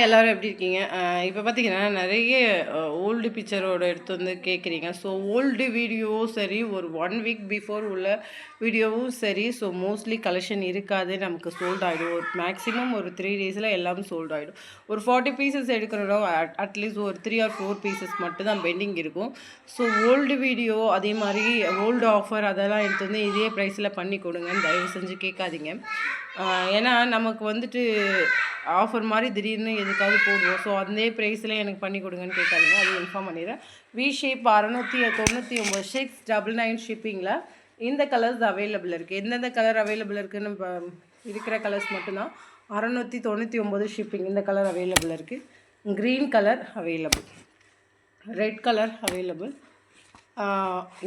எல்லாரும் எப்படி இருக்கீங்க? இப்ப பார்த்தீங்கன்னா, நெறைய ஓல்டு பிக்சரோட எடுத்து வந்து கேட்குறீங்க. ஸோ ஓல்டு வீடியோவும் சரி, ஒரு 1 வீக் பிஃபோர் உள்ள வீடியோவும் சரி, ஸோ மோஸ்ட்லி கலெக்ஷன் இருக்காது. நமக்கு சோல்ட் ஆயிடும். ஒரு மேக்ஸிமம் ஒரு 3 டேஸில எல்லாமே சோல்ட் ஆயிடும். ஒரு 40 பீசஸ் எடுக்கிறோம் அட்லீஸ்ட் ஒரு 3 ஆர் 4 பீசஸ் மட்டும் தான் பெண்டிங் இருக்கும். ஸோ ஓல்டு வீடியோ அதே மாரி ஓல்டு ஆஃபர் அதெல்லாம் எடுத்து வந்து இதே ப்ரைஸில பண்ணி கொடுங்கன்னு தயவு செஞ்சு கேட்காதீங்க. ஏன்னா நமக்கு வந்துட்டு ஆஃபர் மாதிரி திடீர்னு எதுக்காவது போடுவோம். ஸோ அதே ப்ரைஸில் எனக்கு பண்ணி கொடுங்கன்னு கேட்காதீங்க. அது இன்ஃபார்ம் பண்ணிடுறேன். வி ஷேப் 699 699 ஷிப்பிங்கில் இந்த கலர்ஸ் அவைலபிள் இருக்குது. எந்தெந்த கலர் அவைலபிள் இருக்குதுன்னு இருக்கிற கலர்ஸ் மட்டும்தான். 699 ஷிப்பிங். இந்த கலர் அவைலபிள் இருக்குது. Green colour available, red colour available.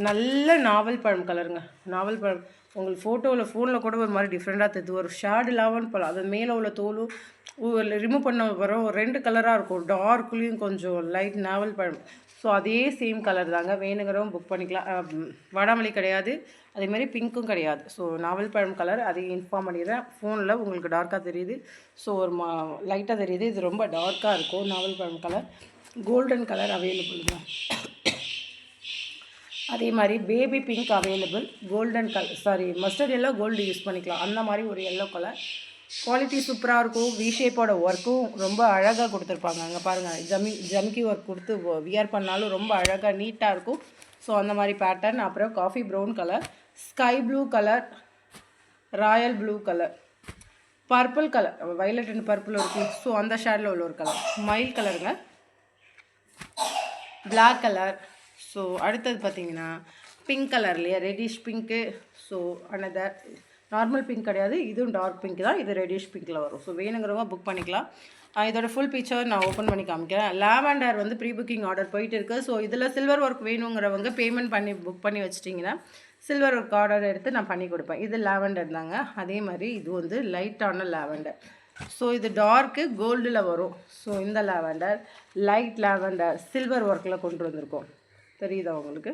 நல்ல நாவல் பழம் கலருங்க. நாவல் பழம் உங்களுக்கு ஃபோனில் கூட ஒரு மாதிரி டிஃப்ரெண்ட்டாக தெரியுது. ஒரு ஷேடு லாவன் பழம், அது மேலே உள்ள தோலும் ரிமூவ் பண்ண வரும். 2 கலராக இருக்கும். டார்க்லேயும் கொஞ்சம் லைட் நாவல் பழம். ஸோ அதே சேம் கலர் தாங்க. வேணுங்கிறவங்க புக் பண்ணிக்கலாம். வாடாமல்லி கிடையாது, அதேமாதிரி பிங்க்கும் கிடையாது. ஸோ நாவல் பழம் கலர் அதையும் இன்ஃபார்ம் பண்ணிடுறேன். ஃபோனில் உங்களுக்கு டார்க்காக தெரியுது, ஸோ ஒரு லைட்டாக தெரியுது. இது ரொம்ப டார்க்காக இருக்கும். நாவல் பழம் கலர். கோல்டன் கலர் அவைலபிளுங்க. அதே மாதிரி baby pink available. Golden colour mustard yellow gold use பண்ணிக்கலாம். அந்த மாதிரி ஒரு எல்லோ கலர். குவாலிட்டி சூப்பராக இருக்கும். வி ஷேப்போட ஒர்க்கும் ரொம்ப அழகாக கொடுத்துருப்பாங்க. அங்கே பாருங்கள், ஜம்கி ஒர்க் கொடுத்து வியர் பண்ணாலும் ரொம்ப அழகாக நீட்டாக இருக்கும். ஸோ அந்த மாதிரி பேட்டர்ன். அப்புறம் coffee brown colour, sky blue colour, Royal blue colour, purple colour, violet and purple இருக்குது. ஸோ அந்த ஷேடில் உள்ள ஒரு கலர். மைல் கலருங்க, பிளாக் கலர். ஸோ அடுத்தது பார்த்தீங்கன்னா பிங்க் கலர் இல்லையா, reddish pink. So another normal pink கிடையாது, இதுவும் டார்க் பிங்க் தான். இது ரெட்டிஷ் பிங்க்கில் வரும். ஸோ வேணுங்கிறவங்க புக் பண்ணிக்கலாம். இதோட ஃபுல் பிக்சர் நான் ஓப்பன் பண்ணி காமிக்கிறேன். லாவெண்டர் வந்து ப்ரீ புக்கிங் ஆர்டர் போயிட்டு இருக்குது. ஸோ இதில் சில்வர் ஒர்க் வேணுங்கிறவங்க பேமெண்ட் பண்ணி புக் பண்ணி வச்சிட்டிங்கன்னா சில்வர் ஒர்க் ஆர்டர் எடுத்து நான் பண்ணி கொடுப்பேன். இது லாவெண்டர் தாங்க. அதே மாதிரி இது வந்து லைட்டான லாவெண்டர். ஸோ இது டார்க்கு கோல்டில் வரும். ஸோ இந்த லாவெண்டர் லைட் லாவெண்டர் சில்வர் ஒர்க்கில் கொண்டு வந்திருக்கோம். தெரியுதா உங்களுக்கு?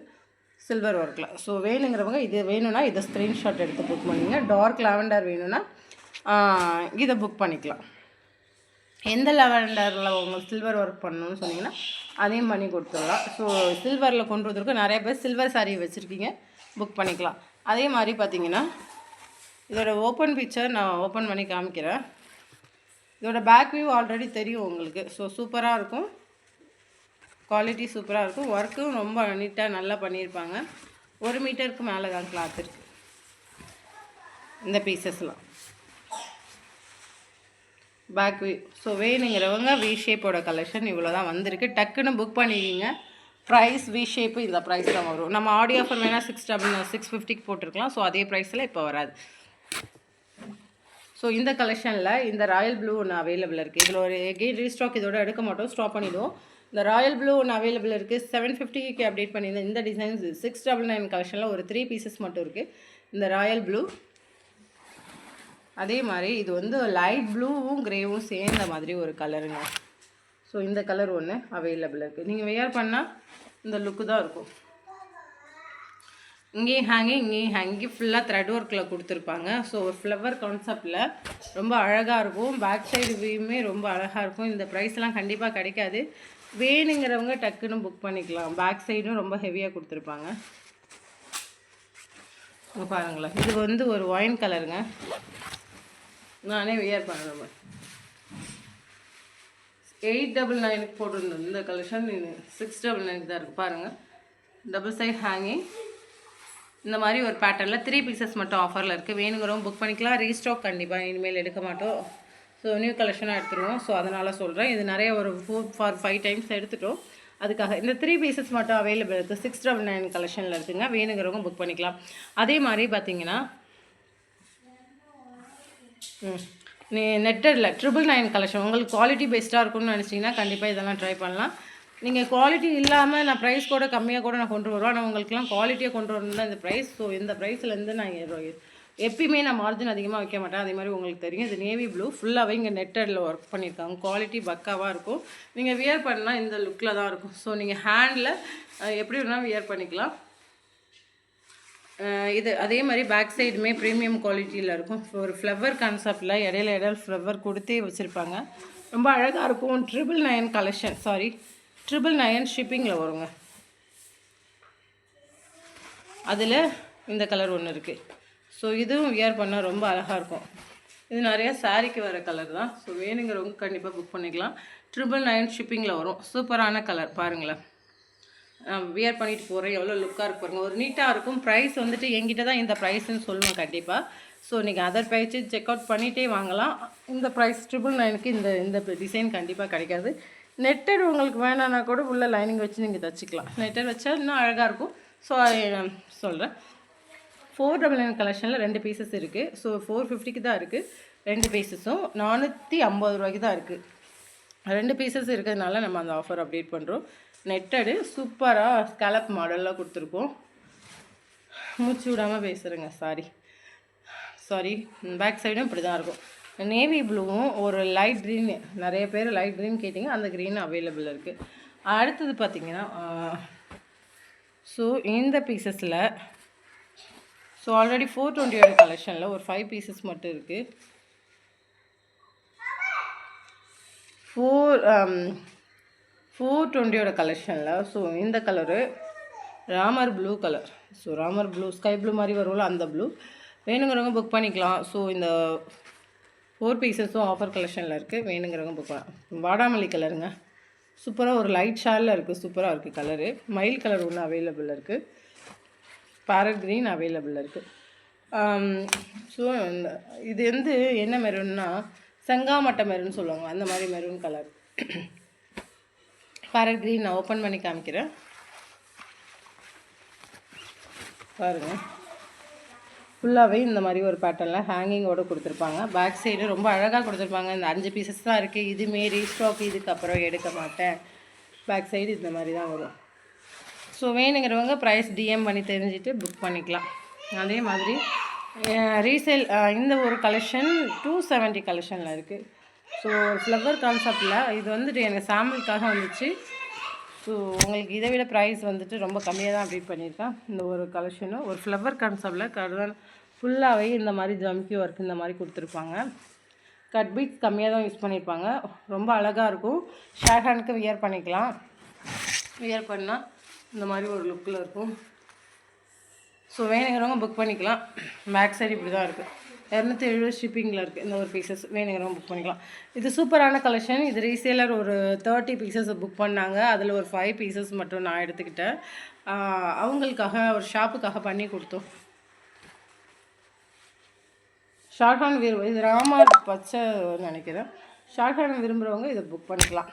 சில்வர் ஒர்க்கில். ஸோ வேணுங்கிறவங்க இது வேணும்னா இதை ஸ்க்ரீன்ஷாட் எடுத்து புக் பண்ணிங்க. டார்க் லாவெண்டர் வேணும்னா இதை புக் பண்ணிக்கலாம். எந்த லாவெண்டரில் உங்களுக்கு சில்வர் ஒர்க் பண்ணணும்னு சொன்னீங்கன்னா அதையும் பண்ணி கொடுத்துடலாம். ஸோ சில்வரில் கொண்டு வந்திருக்கோம். நிறைய பேர் சில்வர் சாரீ வச்சுருக்கீங்க, புக் பண்ணிக்கலாம். அதே மாதிரி பார்த்தீங்கன்னா இதோட ஓப்பன் பிக்சர் நான் ஓப்பன் பண்ணி காமிக்கிறேன். இதோட பேக் வியூ ஆல்ரெடி தெரியும் உங்களுக்கு. ஸோ சூப்பராக இருக்கும். குவாலிட்டி சூப்பராக இருக்கும். ஒர்க்கும் ரொம்ப நீட்டாக நல்லா பண்ணியிருப்பாங்க. 1 மீட்டருக்கு மேலே தான் கிளாத் இருக்குது இந்த பீசஸ்லாம். Back view. ஸோ வேணுங்கிறவங்க வி ஷேப்போட கலெக்ஷன் இவ்வளோ தான் வந்திருக்கு. டக்குன்னு புக் பண்ணிக்கிங்க. ப்ரைஸ் வி ஷேப்பு இந்த ப்ரைஸ் தான் வரும். நம்ம ஆடியோ ஆஃபர் வேணால் 650க்கு போட்டிருக்கலாம். ஸோ அதே ப்ரைஸில் இப்போ வராது. ஸோ இந்த கலெக்ஷனில் இந்த ராயல் ப்ளூ ஒன்று அவைலபிள் இருக்குது. இதில் ஒரு எகெயின் ரீஸ்டாக் இதோட எடுக்க மாட்டோம், ஸ்டாப் பண்ணிவிடுவோம். இந்த ராயல் ப்ளூ ஒன்று அவைலபிள் இருக்குது. 750க்கு அப்டேட் பண்ணியிருந்தேன். இந்த டிசைன்ஸ் 699 கலெக்ஷனில் ஒரு 3 பீசஸ் மட்டும் இருக்குது. இந்த ராயல் ப்ளூ. அதே மாதிரி இது வந்து லைட் ப்ளூவும் கிரேவும் சேர்ந்த மாதிரி ஒரு கலருங்க. ஸோ இந்த கலர் ஒன்று அவைலபிள் இருக்குது. நீங்கள் வேர் பண்ணால் இந்த லுக்கு தான் இருக்கும். இங்கேயும் இங்கேயும் ஃபுல்லாக த்ரெட் ஒர்க்கில் கொடுத்துருப்பாங்க. ஸோ ஒரு ஃப்ளவர் கான்செப்டில் ரொம்ப அழகாக இருக்கும். பேக் சைடு வியூமே ரொம்ப அழகாக இருக்கும். இந்த ப்ரைஸ்லாம் கண்டிப்பாக கிடைக்காது. வேணுங்கிறவங்க டக்குன்னு புக் பண்ணிக்கலாம். பேக் சைடும் ரொம்ப ஹெவியாக கொடுத்துருப்பாங்க. பாருங்களேன், இது வந்து ஒரு ஒயின் கலருங்க. நானே வியர் பண்ணுறேன். 899க்கு போட்டுருந்தோம். இந்த கலெக்ஷன் 699 தான் இருக்குது. பாருங்கள், டபுள் சைட் ஹேங்கிங். இந்த மாதிரி ஒரு பேட்டர்னில் 3 பீசஸ் மட்டும் ஆஃபரில் இருக்குது. வேணுங்கிறவங்க புக் பண்ணிக்கலாம். ரீஸ்டாக் கண்டிப்பாக இனிமேல் எடுக்க மாட்டோம். ஸோ நியூ கலெக்ஷனாக எடுத்துருவோம். ஸோ அதனால் சொல்கிறேன். இது நிறைய ஒரு 4-5 டைம்ஸ் எடுத்துட்டோம். அதுக்காக இந்த 3 பீசஸ் மட்டும் அவைலபிள் இருக்குது. 699 கலெக்ஷனில் இருக்குதுங்க. வேணுங்கிறவங்க புக் பண்ணிக்கலாம். அதே மாதிரி பார்த்தீங்கன்னா நெட்டடில் 999 கலெக்ஷன். உங்களுக்கு குவாலிட்டி பெஸ்ட்டாக இருக்கும்னு நினச்சிங்கன்னா கண்டிப்பாக இதெல்லாம் ட்ரை பண்ணலாம். நீங்கள் குவாலிட்டி இல்லாமல் நான் ப்ரைஸ் கூட கம்மியாக கூட நான் கொண்டு வருவேன். ஆனால் உங்களுக்குலாம் குவாலிட்டியாக கொண்டு வரணும் தான் இந்த ப்ரைஸ். ஸோ இந்த ப்ரைஸ்லேருந்து நான் எப்பயுமே நான் மார்ஜின் அதிகமாக வைக்க மாட்டேன். அதே மாதிரி உங்களுக்கு தெரியும், இது நேவி ப்ளூ ஃபுல்லாகவே இங்கே நெட்டடில் ஒர்க் பண்ணியிருக்காங்க. குவாலிட்டி பக்காவாக இருக்கும். நீங்கள் வியர் பண்ணால் இந்த லுக்கில் தான் இருக்கும். ஸோ நீங்கள் ஹேண்டில் எப்படி வேணால் வியர் பண்ணிக்கலாம். இது அதே மாதிரி பேக் சைடுமே ப்ரீமியம் குவாலிட்டியில் இருக்கும். ஒரு ஃப்ளவர் கான்செப்டில் இடையில ஃப்ளவர் கொடுத்தே வச்சுருப்பாங்க. ரொம்ப அழகாக இருக்கும். 999 கலெக்ஷன், சாரி 999 ஷிப்பிங்கில் வருங்க. அதில் இந்த கலர் ஒன்று இருக்குது. ஸோ இதுவும் வியர் பண்ணால் ரொம்ப அழகாக இருக்கும். இது நிறையா சாரிக்கு வர கலர் தான். ஸோ வேணுங்கிறவங்க கண்டிப்பாக புக் பண்ணிக்கலாம். 999 ஷிப்பிங்கில் வரும். சூப்பரான கலர் பாருங்களேன். வியர் பண்ணிட்டு போகிறேன், எவ்வளோ லுக்காக இருக்கு பாருங்கள். ஒரு நீட்டாக இருக்கும். ப்ரைஸ் வந்துட்டு என்கிட்ட தான் இந்த ப்ரைஸ்ன்னு சொல்லுவேன் கண்டிப்பாக. ஸோ நீங்கள் அதர் ப்ரைஸு செக் அவுட் பண்ணிகிட்டே வாங்கலாம். இந்த ப்ரைஸ் 999க்கு இந்த டிசைன் கண்டிப்பாக கிடைக்காது. நெட்டட் உங்களுக்கு வேணான்னா கூட உள்ள லைனிங் வச்சு நீங்கள் தச்சுக்கலாம். நெட்டட் வச்சா இன்னும் அழகாக இருக்கும். ஸோ சொல்கிறேன். 499 கலெக்ஷனில் 2 பீசஸ் இருக்குது. ஸோ 450க்கு தான் இருக்குது 2 பீசஸும். 450 ரூபாய்க்கு தான் இருக்குது. 2 பீசஸ் இருக்கிறதுனால நம்ம அந்த ஆஃபர் அப்டேட் பண்ணுறோம். நெட்டடு சூப்பராக ஸ்கேலப் மாடலில் கொடுத்துருக்கோம். மூச்சு விடாமல் பேசுகிறேங்க, சாரி. பேக் சைடும் இப்படி தான் இருக்கும். நேவி ப்ளூவும் ஒரு லைட் க்ரீன், நிறைய பேர் லைட் க்ரீன் கேட்டிங்க, அந்த க்ரீன் அவைலபிள் இருக்குது. அடுத்தது பார்த்திங்கன்னா ஸோ இந்த பீசஸில் ஸோ ஆல்ரெடி 420 கலெக்ஷனில் ஒரு 5 பீசஸ் மட்டும் இருக்குது. 420 கலெக்ஷனில் ஸோ இந்த colour Ramar blue colour. So Ramar blue, sky blue மாதிரி வரும்ல, அந்த ப்ளூ வேணுங்கிறவங்க புக் பண்ணிக்கலாம். ஸோ இந்த 4 பீசஸும் ஆஃபர் கலெக்ஷனில் இருக்குது. வேணுங்கிறவங்க புக் பண்ணலாம். வாடாமல்லி கலருங்க, சூப்பராக ஒரு லைட் ஷேடில் இருக்குது. சூப்பராக இருக்குது கலரு. மயில் கலர் ஒன்று அவைலபிள் இருக்குது. பேரட் க்ரீன் அவைலபிள் இருக்குது. ஸோ இது வந்து என்ன மெரூன்னா செங்காமட்டை மெரூன் சொல்லுவாங்க, அந்த மாதிரி மெரூன் கலர். பேரட் க்ரீன் நான் ஓப்பன் பண்ணி காமிக்கிறேன் பாருங்கள். ஃபுல்லாகவே இந்த மாதிரி ஒரு பேட்டர்னில் ஹேங்கிங்கோடு கொடுத்துருப்பாங்க. பேக் சைடு ரொம்ப அழகாக கொடுத்துருப்பாங்க. இந்த 5 பீசஸ் தான் இருக்குது. இதுமே ரீஸ்டாக், இதுக்கப்புறம் எடுக்க மாட்டேன். பேக் சைடு இந்த மாதிரி தான் வரும். ஸோ வேணுங்கிறவங்க ப்ரைஸ் டிஎம் பண்ணி தெரிஞ்சுட்டு புக் பண்ணிக்கலாம். அதே மாதிரி ரீசேல் இந்த ஒரு கலெக்ஷன் 270 கலெக்ஷனில் இருக்குது. ஸோ ஃப்ளவர் கான்செப்டில் இது வந்துட்டு எனக்கு சாம்பிளுக்காக வந்துச்சு. ஸோ உங்களுக்கு இதை விட ப்ரைஸ் வந்துட்டு ரொம்ப கம்மியாக தான் அப்டேட் பண்ணியிருக்கேன். இந்த ஒரு கலெக்ஷனும் ஒரு ஃப்ளவர் கான்செப்டில் கடன் ஃபுல்லாகவே இந்த மாதிரி ஜம்கி ஒர்க் இந்த மாதிரி கொடுத்துருப்பாங்க. கட் பீட்ஸ் கம்மியாக தான் யூஸ் பண்ணியிருப்பாங்க. ரொம்ப அழகாக இருக்கும். ஷேர் ஹேண்டுக்கு வியர் பண்ணிக்கலாம். வியர் பண்ணால் இந்த மாதிரி ஒரு லுக்கில் இருக்கும். ஸோ வேணுங்கிறவங்க புக் பண்ணிக்கலாம். பேக் சைடு இப்படி தான் இருக்குது. 270 ஷிப்பிங்கில் இருக்குது. இந்த ஒரு பீசஸ் வேணுங்கிறவங்க புக் பண்ணிக்கலாம். இது சூப்பரான கலெக்ஷன். இது ரீசேலர் ஒரு 30 பீசஸ் புக் பண்ணாங்க. அதில் ஒரு 5 பீசஸ் மட்டும் நான் எடுத்துக்கிட்டேன். அவங்களுக்காக ஒரு ஷாப்புக்காக பண்ணி கொடுத்தோம். ஷார்ட் ஹேண்ட் இது ராமர் பச்சை நினைக்கிறேன். ஷார்ட் ஹேண்ட் விரும்புகிறவங்க இதை புக் பண்ணிக்கலாம்.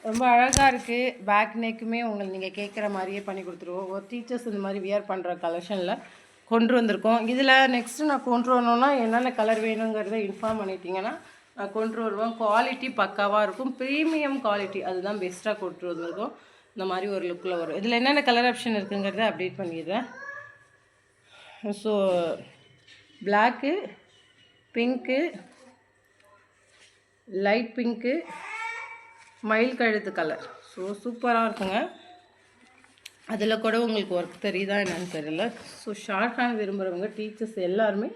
ரொம்ப அழகாக இருக்குது. பேக் நெக்குமே உங்களுக்கு நீங்கள் கேட்குற மாதிரியே பண்ணி கொடுத்துருவோம். ஒரு டீச்சர்ஸ் இந்த மாதிரி வியர் பண்ணுற கலெக்ஷனில் கொண்டு வந்திருக்கோம். இதில் நெக்ஸ்ட்டு நான் கொண்டு வரணுன்னா என்னென்ன கலர் வேணுங்கிறத இன்ஃபார்ம் பண்ணிட்டீங்கன்னா நான் கொண்டு வருவேன். குவாலிட்டி பக்காவாக இருக்கும். ப்ரீமியம் குவாலிட்டி, அதுதான் பெஸ்ட்டாக கொண்டு வந்திருக்கோம். இந்த மாதிரி ஒரு லுக்கில் வரும். இதில் என்னென்ன கலர் ஆப்ஷன் இருக்குங்கிறத அப்டேட் பண்ணிடுறேன். So black, pink, light pink, மயில் கழுத்து கலர். ஸோ சூப்பராக இருக்குங்க. அதில் கூட உங்களுக்கு ஒர்க் தெரியுதா என்னன்னு தெரியல. ஸோ ஷார்ட் ஹேண்ட் விரும்புகிறவங்க டீச்சர்ஸ் எல்லாருமே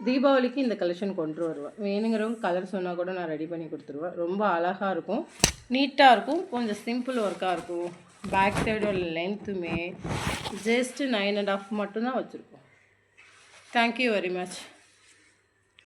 தீபாவளிக்கு இந்த கலெக்ஷன் கொண்டு வருவேன். வேணுங்கிறவங்க கலர் சொன்னால் கூட நான் ரெடி பண்ணி கொடுத்துருவேன். ரொம்ப அழகாக இருக்கும், நீட்டாக இருக்கும், கொஞ்சம் சிம்பிள் ஒர்க்காக இருக்கும். பேக் சைடோட லென்த்துமே ஜஸ்ட்டு 9.5 மட்டும்தான் வச்சுருக்கோம். Thank you very much.